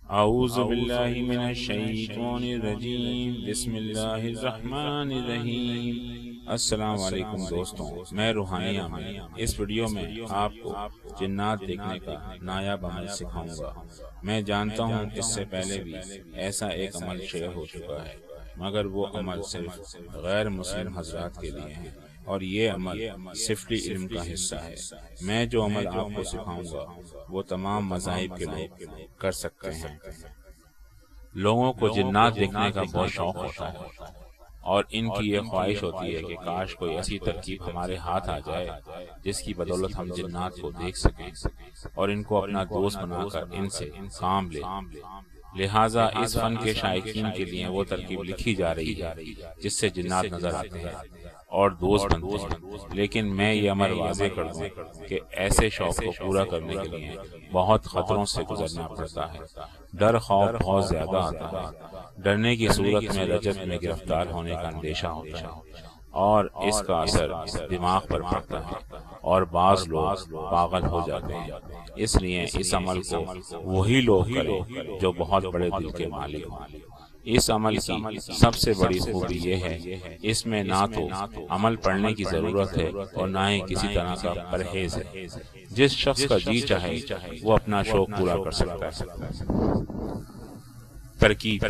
اعوذ باللہ من الشیطان الرجیم، بسم اللہ الرحمن الرحیم۔ السلام علیکم دوستوں، میں روحانی عامر اس ویڈیو میں آپ کو جنات دیکھنے کا نایاب عمل سکھاؤں گا۔ میں جانتا ہوں اس سے پہلے بھی ایسا ایک عمل شیئر ہو چکا ہے، مگر وہ عمل صرف غیر مسلم حضرات کے لیے ہیں، اور یہ عمل سفلی علم کا حصہ ہے۔ میں جو عمل آپ کو سکھاؤں گا وہ تمام مذاہب کے لوگ کر سکتے ہیں۔ لوگوں کو جنات دیکھنے کا بہت شوق ہوتا ہے، اور ان کی یہ خواہش ہوتی ہے کہ کاش کوئی ایسی ترکیب ہمارے ہاتھ آ جائے جس کی بدولت ہم جنات کو دیکھ سکیں اور ان کو اپنا دوست بنا کر ان سے کام لیں۔ لہٰذا اس فن کے شائقین کے لیے وہ ترکیب لکھی جا رہی ہے جس سے جنات نظر آتے ہیں اور دوست بنتے ہیں۔ لیکن میں یہ امر واضح کر دوں کہ ایسے شوق کو پورا کرنے کے لیے بہت خطروں سے گزرنا پڑتا ہے۔ ڈر خوف بہت زیادہ آتا ہے۔ ڈرنے کی صورت میں رجت میں گرفتار ہونے کا اندیشہ ہوتا ہے، اور اس کا اثر دماغ پر پڑتا ہے اور بعض لوگ پاگل ہو جاتے ہیں۔ اس لیے اس عمل کو وہی لوگ کریں جو بہت بڑے دل کے مالک ہوں۔ اس عمل کی سب سے بڑی خوبی یہ ہے، اس میں نہ تو عمل پڑھنے کی ضرورت ہے اور نہ ہی کسی طرح کا پرہیز ہے۔ جس شخص کا جی چاہے وہ اپنا شوق پورا کر سکتا ہے۔ ترکیب: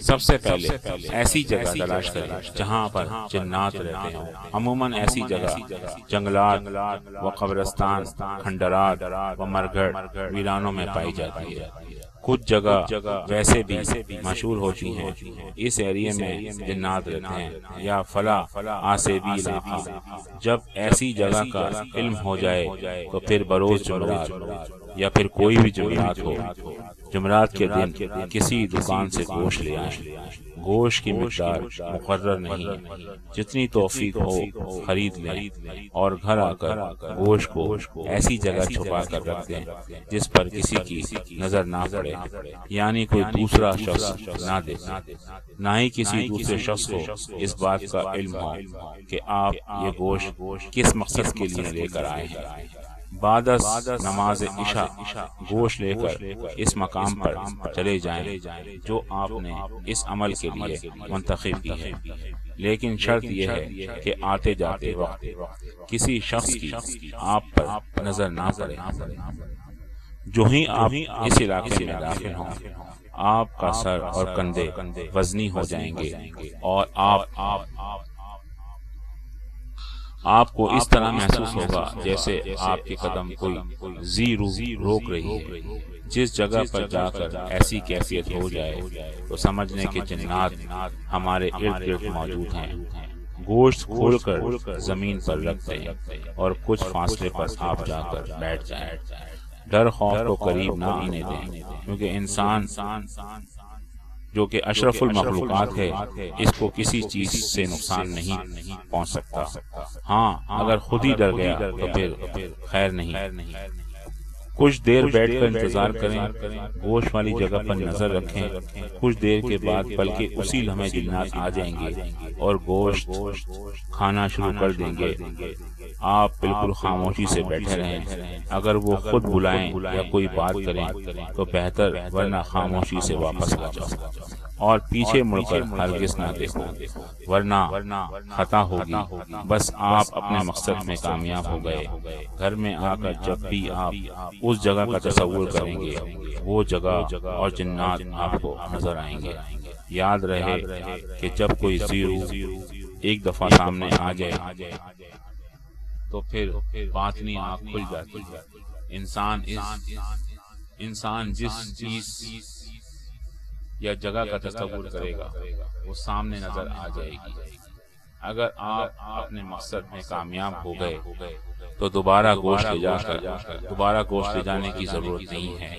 سب سے پہلے ایسی جگہ تلاش کریں جہاں پر جنات رہتے ہوں۔ عموماً ایسی جگہ جنگلات و قبرستان، کھنڈرات و مرگھر ویرانوں میں پائی جاتی ہے۔ کچھ جگہ ویسے بھی مشہور ہوتی ہیں، اس ایریے میں جنات رہتے ہیں، یا فلاں آسیبی علاقہ۔ جب ایسی جگہ کا علم ہو جائے تو پھر بروز جمعرات یا پھر کوئی بھی جمعرات ہو، جمعرات کے دن کسی دکان سے گوشت لے آئیں۔ گوشت کی مقدار مقرر نہیں ہے، جتنی توفیق ہو خرید لیں، اور گھر آ کر گوشت کو ایسی جگہ چھپا کر رکھ دیں جس پر کسی کی نظر نہ پڑے، یعنی کوئی دوسرا شخص نہ دیکھے۔ نہ ہی کسی دوسرے شخص کو اس بات کا علم ہو کہ آپ یہ گوشت کس مقصد کے لیے لے کر آئے ہیں۔ بعد از نماز عشاء گوشت لے کر اس مقام پر چلے جائیں جو آپ نے اس عمل کے لیے منتخب کی ہے، لیکن شرط یہ ہے کہ آتے جاتے وقت کسی شخص کی آپ پر نظر نہ پڑے۔ جو ہی آپ اس علاقے میں داخل ہوں، آپ کا سر اور کندھے وزنی ہو جائیں گے، اور آپ کو اس طرح محسوس ہوگا جیسے آپ کے قدم کوئی ذی روح روک رہی ہے۔ جس جگہ پر جا کر ایسی کیفیت ہو جائے تو سمجھ لیں کہ جنات ہمارے ارد گرد موجود ہیں۔ گوشت کھول کر زمین پر رکھ دیں اور کچھ فاصلے پر آپ جا کر بیٹھ جائیں۔ ڈر خوف کو قریب نہ آنے دیں، کیونکہ انسان جو کہ اشرف المخلوقات ہے، اس کو کسی چیز سے نقصان نہیں پہنچ سکتا۔ ہاں، اگر خود ہی ڈر گیا تو پھر خیر نہیں۔ کچھ دیر بیٹھ کر انتظار کریں، گوشت والی جگہ پر نظر رکھیں۔ کچھ دیر کے بعد بلکہ اسی لمحے جنات آ جائیں گے اور گوشت کھانا شروع کر دیں گے۔ آپ بالکل خاموشی سے بیٹھے رہیں۔ اگر وہ خود بلائیں یا کوئی بات کریں تو بہتر، ورنہ خاموشی سے واپس آ جاؤ اور پیچھے مڑ کر ہرگز نہ دیکھو، ورنہ خطا ہوگی۔ بس آپ اپنے مقصد میں کامیاب ہو گئے۔ گھر میں آ کر جب بھی آپ اس جگہ کا تصور کریں گے، وہ جگہ اور جنات آپ کو نظر آئیں گے۔ یاد رہے کہ جب کوئی ذی روح ایک دفعہ سامنے آ جائے تو پھر باطنی آنکھ کھل جاتی ہے۔ انسان جس چیز یا جگہ کا تصور کرے گا وہ سامنے نظر آ جائے گی۔ اگر آپ اپنے مقصد میں کامیاب ہو گئے تو دوبارہ گوشت لے جانے کی ضرورت نہیں ہے۔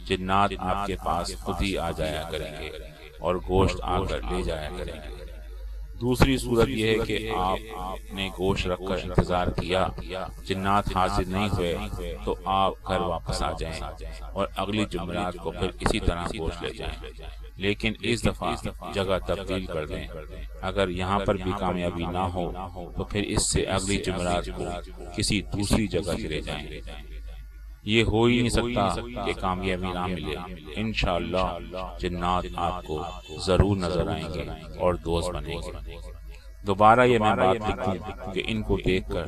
جنات آپ کے پاس خود ہی آ جایا کریں گے اور گوشت آ کر لے جایا کریں گے۔ دوسری صورت یہ ہے کہ آپ نے گوشت رکھ کر انتظار کیا، جنات حاضر نہیں ہوئے تو آپ گھر واپس آ جائیں اور اگلی جمعرات کو پھر اسی طرح گوشت لے جائیں، لیکن اس دفعہ جگہ تبدیل کر دیں۔ اگر یہاں پر بھی کامیابی نہ ہو تو پھر اس سے اگلی جمعرات کو کسی دوسری جگہ چلے جائیں۔ یہ ہو ہی نہیں سکتا کہ کامیابی نہ ملے۔ انشاءاللہ جنات آپ کو ضرور نظر آئیں گے اور دوست بنیں گے۔ دوبارہ یہ میں بات لکھوں کہ ان کو دیکھ کر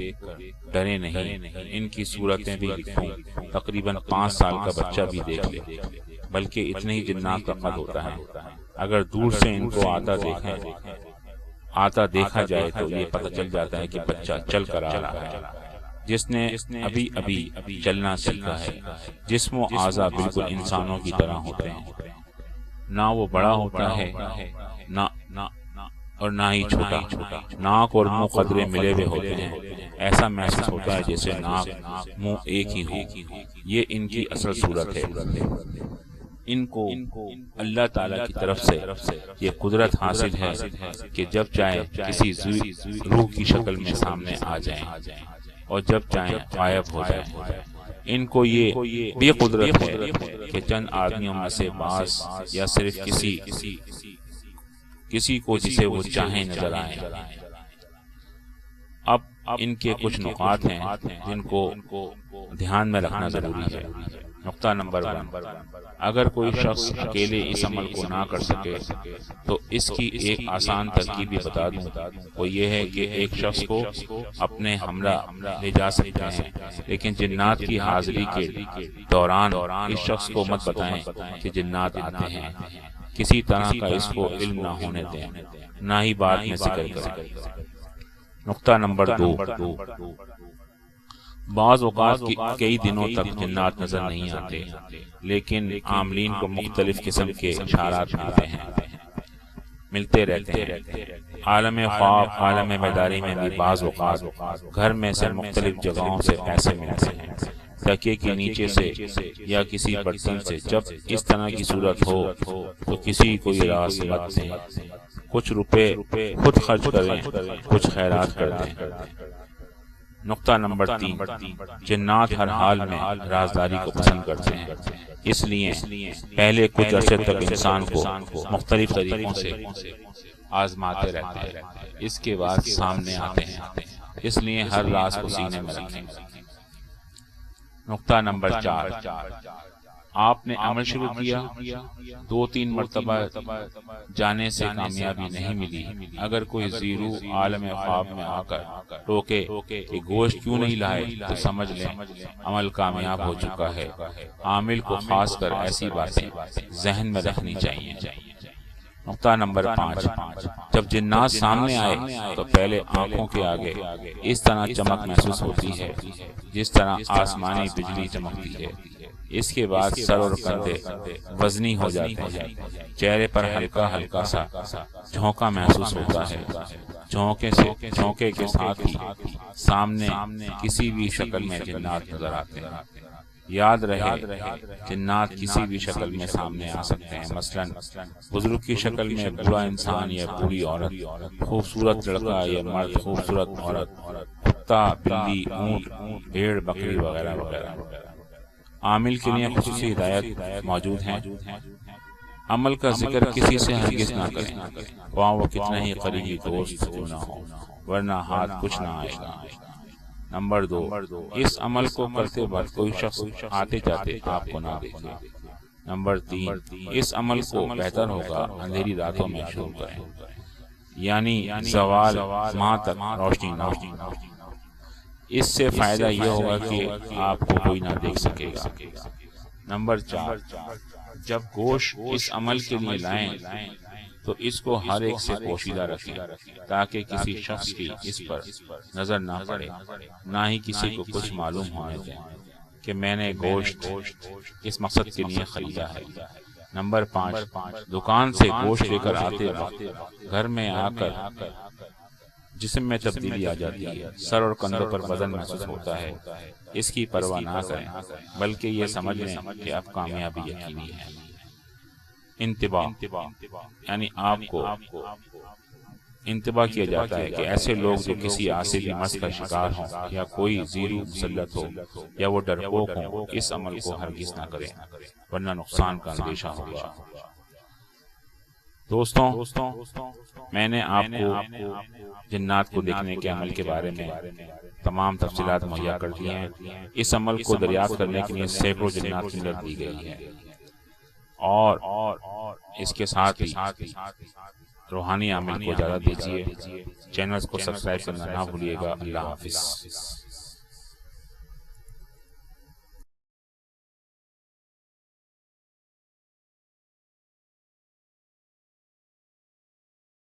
ڈرے نہیں، ان کی صورتیں بھی لکھوں، تقریباً 5 سال کا بچہ بھی دیکھ لے، بلکہ اتنے ہی جنات کا قد ہوتا ہے۔ اگر دور سے ان کو آتا دیکھا جائے تو یہ پتہ چل جاتا ہے کہ بچہ چل کر آ رہا ہے، جس نے ابھی چلنا سیکھا ہے۔ جسم و اعضاء بالکل انسانوں کی طرح ہوتے ہیں، نہ وہ بڑا ہوتا ہے نہ ہی چھوٹا۔ ناک اور منہ قدرے ملے ہوئے ہوتے ہیں، ایسا محسوس ہوتا ہے جیسے ناک منہ ایک ہی ہو۔ یہ ان کی اصل صورت ہے۔ ان کو اللہ تعالیٰ کی طرف سے یہ قدرت حاصل ہے کہ جب چاہے کسی روح کی شکل میں سامنے آ جائیں اور جب چاہیں غائب ہو جائیں۔ ان کو یہ بھی قدرت ہے کہ چند آدمیوں میں سے بعض یا صرف کسی کو جسے وہ چاہیں نظر آئیں۔ اب ان کے کچھ نکات ہیں جن کو دھیان میں رکھنا ضروری ہے۔ نقطہ نمبر 1، اگر کوئی شخص اکیلے اس عمل کو نہ کر سکے تو اس کی ایک آسان ترکیب بھی بتا دوں، وہ یہ ہے کہ ایک شخص کو اپنے ہمراہ لے جا سکتے ہیں، لیکن جنات کی حاضری کے دوران اس شخص کو مت بتائیں کہ جنات آتے ہیں۔ کسی طرح کا اس کو علم نہ ہونے دیں، نہ ہی بعد میں ذکر کریں۔ نقطہ نمبر 2، بعض اوقات کئی دنوں تک جنات نظر نہیں آتے، لیکن عاملین کو مختلف قسم کے اشارات ملتے رہتے ہیں۔ عالم خواب، عالم بیداری میں بھی بعض اوقات گھر میں سے مختلف جگہوں سے پیسے ملتے ہیں، تکیے کے نیچے سے یا کسی برتن سے۔ جب اس طرح کی صورت ہو تو کسی کو یہ راز مت دیں، کچھ روپے خود خرچ کریں، کچھ خیرات کر دیں۔ نقطہ نمبر 3، جنات ہر حال میں رازداری کو پسند کرتے ہیں، اس لیے پہلے کچھ عرصے تک انسان کو مختلف طریقوں سے آزماتے رہتے ہیں، اس کے بعد سامنے آتے ہیں، اس لیے ہر راز کو سینے میں رکھیں۔ نقطہ نمبر 4، آپ نے عمل شروع کیا، 2-3 مرتبہ جانے سے کامیابی نہیں ملی۔ اگر کوئی زیرو عالم خواب میں آ کر ٹوکے کہ گوشت کیوں نہیں لائے تو سمجھ لیں عمل کامیاب ہو چکا ہے۔ عامل کو خاص کر ایسی باتیں ذہن میں رکھنی چاہیے۔ نقطہ نمبر 5، جب جنات سامنے آئے تو پہلے آنکھوں کے آگے اس طرح چمک محسوس ہوتی ہے جس طرح آسمانی بجلی چمکتی ہے۔ اس کے بعد سر اور کندھے وزنی ہو جاتے ہیں، چہرے پر ہلکا ہلکا سا جھونکا محسوس ہوتا ہے۔ جھونکے کے ساتھ ہی سامنے کسی بھی شکل میں جنات نظر آتے ہیں۔ یاد رہے جنات کسی بھی شکل میں سامنے آ سکتے ہیں، مثلا بزرگ کی شکل میں بوڑھا انسان یا بوڑھی عورت، خوبصورت لڑکا یا مرد، خوبصورت عورت، کتا، بلی، اونٹ، بھیڑ، بکری وغیرہ وغیرہ۔ عامل کے لیے خصوصی ہدایت موجود ہیں، عمل کا ذکر کسی سے ہرگز نہ کریں، خواہ وہ کتنا ہی قریبی دوست کیوں نہ ہو، ورنہ ہاتھ کچھ نہ آئے گا۔ نمبر 2، اس عمل کو کرتے وقت کوئی شخص آتے جاتے آپ کو نہ دیکھے۔ نمبر 3، اس عمل کو بہتر ہوگا اندھیری راتوں میں شروع کریں، یعنی زوال ماہ تک روشنی نہ ہو۔ اس سے فائدہ یہ ہوگا کہ آپ کو کوئی نہ دیکھ سکے گا۔ نمبر 4، جب گوشت اس عمل کے لیے لائیں تو اس کو ہر ایک سے پوشیدہ رکھیں تاکہ کسی شخص کی اس پر نظر نہ پڑے، نہ ہی کسی کو کچھ معلوم ہونے دیں کہ میں نے گوشت اس مقصد کے لیے خریدا ہے۔ نمبر 5، دکان سے گوشت لے کر آتے وقت گھر میں آ کر جسم میں تبدیلی آ جاتی ہے، سر اور کندھوں پر وزن محسوس ہوتا ہے، اس کی پرواہ نہ کریں، بلکہ یہ سمجھ لیں کہ اب کامیابی یقینی ہے۔ انتباہ، یعنی آپ کو انتباہ کیا جاتا ہے کہ ایسے لوگ جو کسی عاصفی مس کا شکار ہوں یا کوئی زیرو مسلط ہو یا وہ ڈرپوک ہوں، اس عمل کو ہرگز نہ کریں ورنہ نقصان کا اندیشہ ہوگا۔ دوستوں میں نے آپ کو جنات کو دیکھنے کے عمل کے بارے میں تمام تفصیلات مہیا کر دی ہیں۔ اس عمل کو دریافت کرنے کے لیے سینکڑوں جنات کی مدد دی گئی ہے، اور اس کے ساتھ ہی روحانی عمل کو اجازت دیجیے۔ چینلز کو سبسکرائب کرنا نہ بھولیے گا۔ اللہ حافظ۔